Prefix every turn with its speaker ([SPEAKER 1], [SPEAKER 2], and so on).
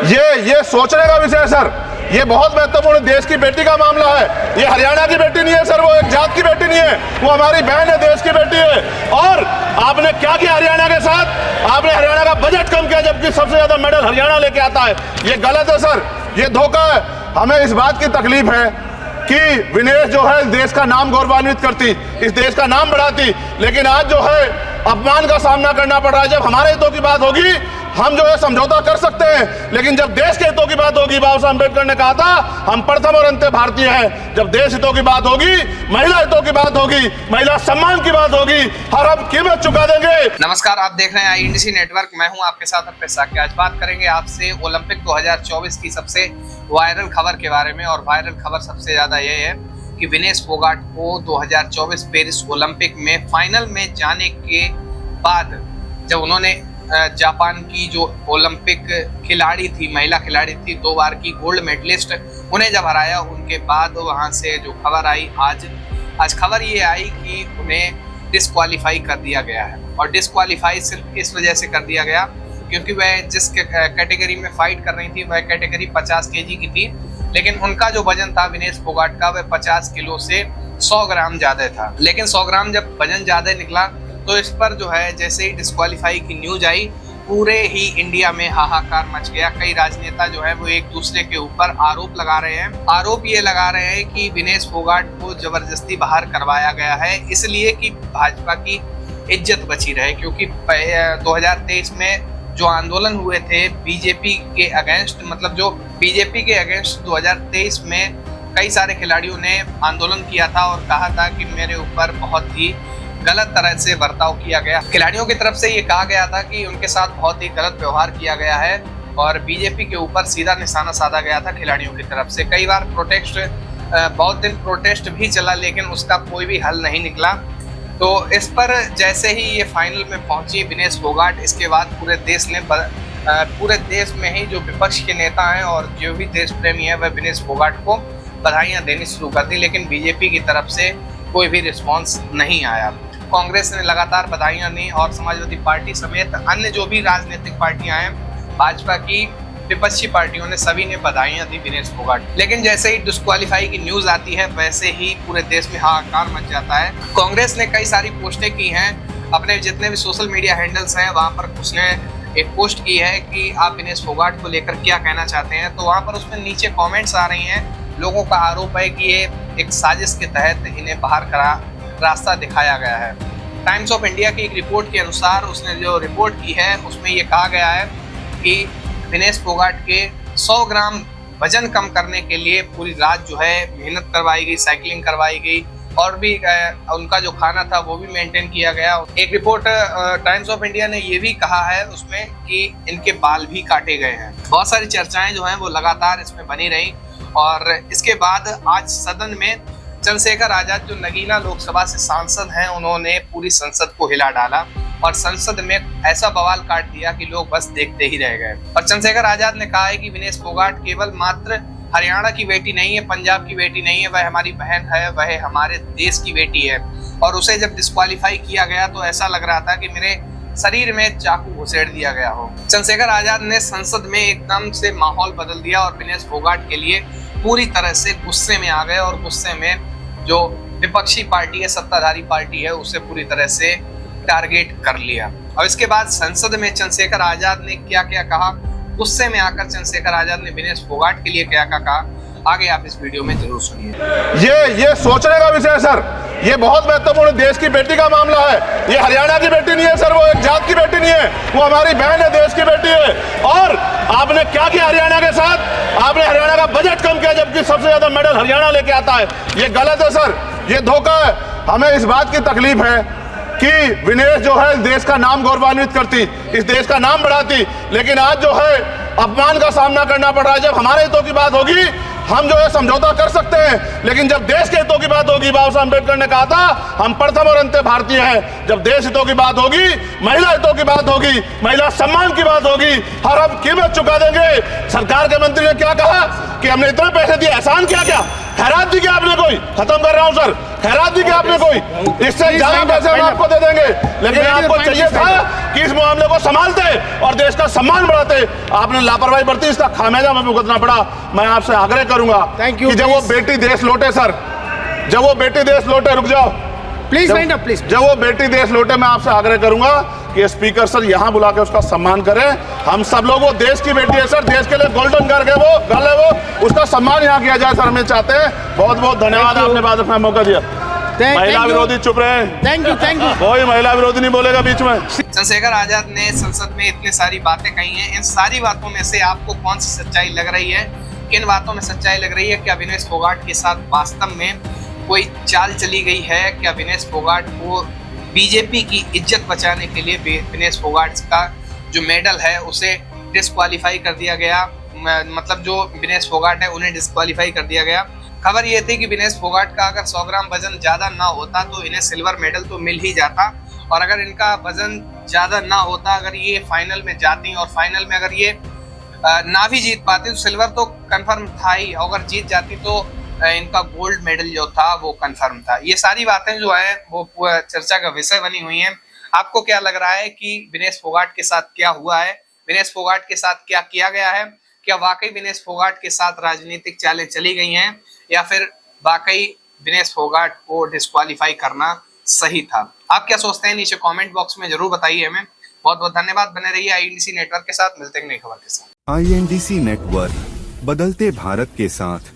[SPEAKER 1] ये सोचने का विषय है सर। ये बहुत महत्वपूर्ण देश की बेटी का मामला है। ये हरियाणा की बेटी नहीं है सर, वो एक जात की बेटी नहीं है, वो हमारी बहन है, देश की बेटी है। और आपने क्या किया हरियाणा के साथ? आपने हरियाणा का बजट कम किया, जबकि सबसे ज्यादा मेडल हरियाणा लेके आता है। ये गलत है सर, ये धोखा है। हमें इस बात की तकलीफ है कि विनेश जो है देश का नाम गौरवान्वित करती, इस देश का नाम बढ़ाती, लेकिन आज जो है अपमान का सामना करना पड़ रहा है। जब हमारे हितों की बात होगी हम जो है समझौता कर सकते हैं, लेकिन जब देश के हितों की बात होगी, बाबा साहब अम्बेडकर ने कहा था हम प्रथम और अंत्य भारतीय हैं। जब देश हितों की बात होगी, महिला हितों की बात होगी, महिला सम्मान की बात होगी, हर हम कीमत चुका देंगे।
[SPEAKER 2] नमस्कार, आप देख रहे हैं INDC नेटवर्क। मैं हूं आपके साथ अर्पित साक्य। आज बात करेंगे आपसे ओलंपिक 2024 की सबसे वायरल खबर के बारे में। और वायरल खबर सबसे ज्यादा ये है कि विनेश फोगाट को 2024 पेरिस ओलंपिक में फाइनल में जाने के बाद, जब उन्होंने जापान की जो ओलंपिक खिलाड़ी थी, महिला खिलाड़ी थी, 2 बार की गोल्ड मेडलिस्ट, उन्हें जब हराया, उनके बाद वहां से जो खबर आई आज खबर ये आई कि उन्हें डिस्क्वालीफाई कर दिया गया है। और डिस्क्वालीफाई सिर्फ इस वजह से कर दिया गया क्योंकि वह जिस कैटेगरी में फाइट कर रही थी वह कैटेगरी 50 केजी की थी, लेकिन उनका जो वजन था विनेश फोगाट का वह 50 किलो से 100 ग्राम ज्यादा था। लेकिन 100 ग्राम जब वजन ज्यादा निकला तो इस पर जो है जैसे ही डिस्क्वालीफाई की न्यूज आई, पूरे ही इंडिया में हाहाकार मच गया। कई राजनेता जो है वो एक दूसरे के ऊपर आरोप लगा रहे हैं। आरोप ये लगा रहे हैं कि विनेश फोगाट को जबरदस्ती बाहर करवाया गया है इसलिए कि भाजपा की इज्जत बची रहे, क्योंकि 2023 में जो आंदोलन हुए थे बीजेपी के अगेंस्ट, मतलब जो बीजेपी के अगेंस्ट 2023 में कई सारे खिलाड़ियों ने आंदोलन किया था और कहा था कि मेरे ऊपर बहुत ही गलत तरह से बर्ताव किया गया। खिलाड़ियों की तरफ से ये कहा गया था कि उनके साथ बहुत ही गलत व्यवहार किया गया है और बीजेपी के ऊपर सीधा निशाना साधा गया था खिलाड़ियों की तरफ से। कई बार बहुत दिन प्रोटेस्ट भी चला, लेकिन उसका कोई भी हल नहीं निकला। तो इस पर जैसे ही ये फाइनल में पहुंची विनेश फोगाट, इसके बाद पूरे देश में ही जो विपक्ष के नेता हैं और जो भी देश प्रेमी है वह विनेश फोगाट को बधाइयाँ देनी शुरू कर दी, लेकिन बीजेपी की तरफ से कोई भी रिस्पॉन्स नहीं आया। कांग्रेस ने लगातार बधाइयां दी और समाजवादी पार्टी समेत अन्य जो भी राजनीतिक पार्टियां हैं, भाजपा की विपक्षी पार्टियों ने, सभी ने बधाइयां दी विनेश फोगाट। लेकिन जैसे ही डिस्क्वालीफाई की न्यूज आती है वैसे ही पूरे देश में हाहाकार मच जाता है। कांग्रेस ने कई सारी पोस्टें की हैं, अपने जितने भी सोशल मीडिया हैंडल्स हैं वहां पर उसने एक पोस्ट की है कि आप विनेश फोगाट को लेकर क्या कहना चाहते हैं। तो वहां पर उसमें नीचे कॉमेंट्स आ रही हैं। लोगों का आरोप है कि ये एक साजिश के तहत इन्हें बाहर का रास्ता दिखाया गया है। टाइम्स ऑफ इंडिया की एक रिपोर्ट के अनुसार, उसने जो रिपोर्ट की है उसमें ये कहा गया है कि विनेश फोगाट के 100 ग्राम वजन कम करने के लिए पूरी रात जो है मेहनत करवाई गई, साइकिलिंग करवाई गई और भी उनका जो खाना था वो भी मेंटेन किया गया। एक रिपोर्ट टाइम्स ऑफ इंडिया ने ये भी कहा है उसमें कि इनके बाल भी काटे गए हैं। बहुत सारी चर्चाएं जो हैं वो लगातार इसमें बनी रही और इसके बाद आज सदन में चंद्रशेखर आजाद जो नगीना लोकसभा से सांसद हैं, उन्होंने पूरी संसद को हिला डाला और संसद में ऐसा बवाल काट दिया कि लोग बस देखते ही रह गए। और चंद्रशेखर आजाद ने कहा है कि विनेश फोगाट केवल मात्र हरियाणा की बेटी नहीं है, पंजाब की बेटी नहीं है, वह हमारी बहन है, वह हमारे देश की बेटी है। और उसे जब डिस्क्वालीफाई किया गया तो ऐसा लग रहा था कि मेरे शरीर में चाकू घुसेड़ दिया गया हो। चंद्रशेखर आजाद ने संसद में एकदम से माहौल बदल दिया और विनेश फोगाट के लिए पूरी तरह से गुस्से में आ गए और गुस्से में जो विपक्षी पार्टी है, सत्ताधारी पार्टी है, उसे पूरी तरह से टारगेट कर लिया। और इसके बाद संसद में चंद्रशेखर आजाद ने क्या क्या कहा, गुस्से में आकर चंद्रशेखर आजाद ने विनेश फोगाट के लिए क्या क्या कहा, आगे आप इस वीडियो में जरूर सुनिए।
[SPEAKER 1] ये सोचने का विषय है सर। ये बहुत महत्वपूर्ण देश की बेटी का मामला है। ये हरियाणा की बेटी नहीं है सर, वो एक जात की बेटी नहीं है, वो हमारी बहन है, देश की बेटी है। और आपने क्या किया हरियाणा के साथ? आपने हरियाणा का बजट कम किया, जबकि सबसे ज्यादा मेडल हरियाणा लेके आता है। ये गलत है सर, ये धोखा है। हमें इस बात की तकलीफ है कि विनेश जो है देश का नाम गौरवान्वित करती, इस देश का नाम बढ़ाती, लेकिन आज जो है अपमान का सामना करना पड़ रहा है। जब हमारे हितों की बात होगी हम जो है समझौता कर सकते हैं, लेकिन जब देश के हितों की बात होगी, बाबा साहब अम्बेडकर ने कहा था हम प्रथम और अंत्य भारतीय हैं। जब देश हितों की बात होगी, महिला हितों की बात होगी, महिला सम्मान की बात होगी, हर हम कीमत चुका देंगे। सरकार के मंत्री ने क्या कहा कि हमने इतने पैसे दिए, एहसान किया क्या? खैरात दी क्या आपने कोई? खत्म कर रहा हूं सर, खैरात दी क्या आपने कोई? इससे ज्यादा पैसे हम आपको दे देंगे, लेकिन आपको चाहिए था कि इस मामले को संभालते और देश का सम्मान बढ़ाते। आपने लापरवाही बरती, इसका खामियाजा हमें भुगतना पड़ा। मैं आपसे आग्रह करूंगा कि जब वो बेटी देश लौटे सर, जब वो बेटी देश लौटे, रुक जाओ
[SPEAKER 3] प्लीज वाइंड अप प्लीज।
[SPEAKER 1] जब वो बेटी देश लौटे, मैं आपसे आग्रह करूंगा कि स्पीकर सर यहां बुला के उसका सम्मान करें। हम सब लोग, वो देश की बेटी है सर, देश के लिए गोल्डन गर्ल है वो, उसका सम्मान यहां किया जाए सर, हमें चाहते हैं। बहुत बहुत धन्यवाद, आपने बात रखने का मौका दिया। महिला विरोधी चुप रहे।
[SPEAKER 3] थैंक यू
[SPEAKER 1] कोई महिला विरोधी नहीं बोलेगा बीच में।
[SPEAKER 2] चंद्रशेखर आजाद ने संसद में इतनी सारी बातें कही हैं, इन सारी बातों में से आपको कौन सी सच्चाई लग रही है? किन बातों में सच्चाई लग रही है? क्या विनेश फोगाट के साथ वास्तव में कोई चाल चली गई है? क्या विनेश फोगाट को बीजेपी की इज्जत बचाने के लिए विनेश फोगाट का जो मेडल है उसे डिस्क्वालीफाई कर दिया गया? मतलब जो विनेश फोगाट है उन्हें डिस्क्वालीफाई कर दिया गया। खबर ये थी कि विनेश फोगाट का अगर 100 ग्राम वजन ज्यादा ना होता तो इन्हें सिल्वर मेडल तो मिल ही जाता, और अगर इनका वजन ज्यादा ना होता, अगर ये फाइनल में जाती और फाइनल में अगर ये ना भी जीत पाती तो सिल्वर तो कंफर्म था ही, अगर जीत जाती तो इनका गोल्ड मेडल जो था वो कंफर्म था। ये सारी बातें जो है वो चर्चा का विषय बनी हुई हैं। आपको क्या लग रहा है कि विनेश फोगाट के साथ क्या हुआ है? विनेश फोगाट के साथ क्या किया गया है? क्या वाकई विनेश फोगाट के साथ राजनीतिक चालें चली गई हैं, या फिर वाकई विनेश फोगाट को डिस्क्वालीफाई करना सही था? आप क्या सोचते हैं? नीचे कमेंट बॉक्स में जरूर बताइए हमें। बहुत बहुत धन्यवाद। बने रहिए INDC नेटवर्क के साथ। मिलते हैं नई खबर के साथ।
[SPEAKER 4] INDC नेटवर्क, बदलते भारत के साथ।